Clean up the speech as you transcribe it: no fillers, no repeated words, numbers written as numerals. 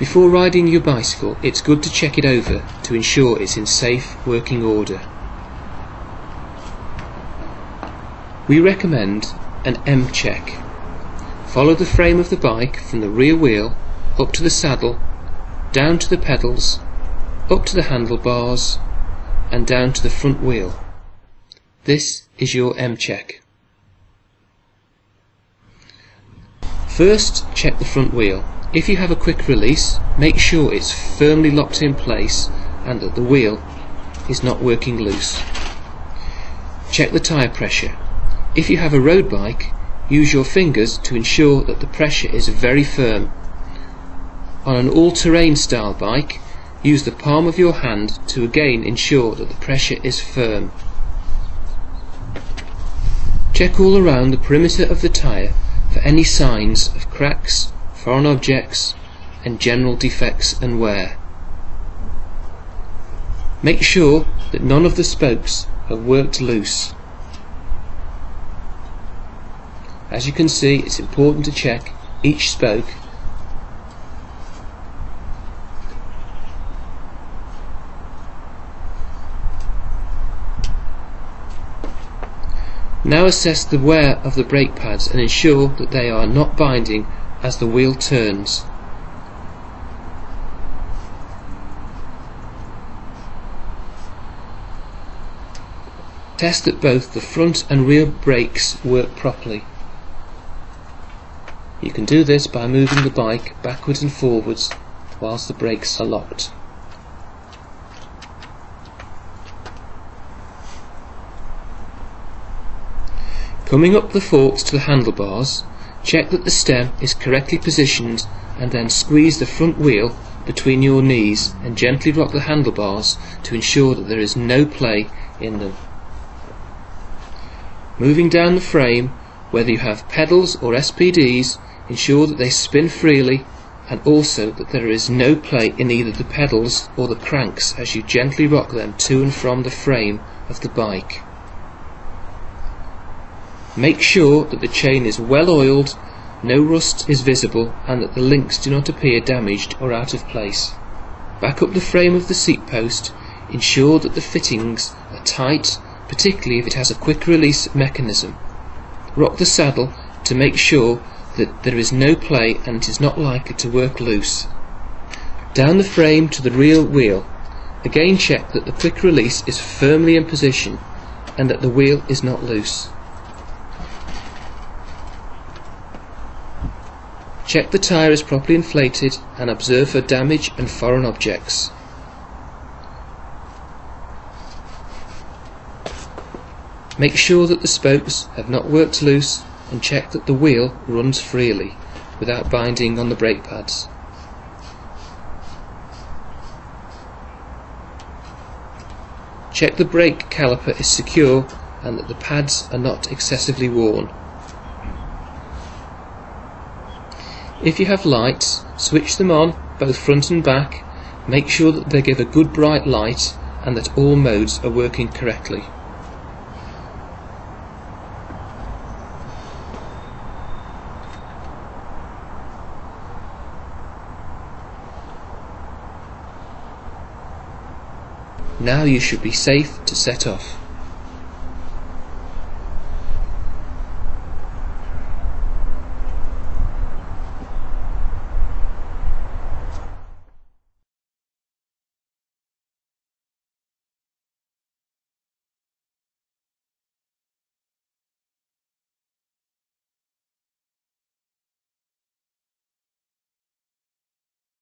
Before riding your bicycle, it's good to check it over to ensure it's in safe working order. We recommend an M-check. Follow the frame of the bike from the rear wheel up to the saddle, down to the pedals, up to the handlebars and down to the front wheel. This is your M-check. First, check the front wheel. If you have a quick release, make sure it's firmly locked in place and that the wheel is not working loose. Check the tyre pressure. If you have a road bike, use your fingers to ensure that the pressure is very firm. On an all-terrain style bike, use the palm of your hand to again ensure that the pressure is firm. Check all around the perimeter of the tyre for any signs of cracks, foreign objects and general defects and wear. Make sure that none of the spokes have worked loose. As you can see, it's important to check each spoke . Now assess the wear of the brake pads and ensure that they are not binding as the wheel turns. Test that both the front and rear brakes work properly. You can do this by moving the bike backwards and forwards whilst the brakes are locked. Coming up the forks to the handlebars, check that the stem is correctly positioned and then squeeze the front wheel between your knees and gently rock the handlebars to ensure that there is no play in them. Moving down the frame, whether you have pedals or SPDs, ensure that they spin freely and also that there is no play in either the pedals or the cranks as you gently rock them to and from the frame of the bike. Make sure that the chain is well oiled, no rust is visible and that the links do not appear damaged or out of place. Back up the frame of the seat post, ensure that the fittings are tight, particularly if it has a quick release mechanism. Rock the saddle to make sure that there is no play and it is not likely to work loose. Down the frame to the rear wheel, again check that the quick release is firmly in position and that the wheel is not loose. Check the tyre is properly inflated and observe for damage and foreign objects. Make sure that the spokes have not worked loose and check that the wheel runs freely without binding on the brake pads. Check the brake caliper is secure and that the pads are not excessively worn. If you have lights, switch them on, both front and back. Make sure that they give a good bright light and that all modes are working correctly. Now you should be safe to set off.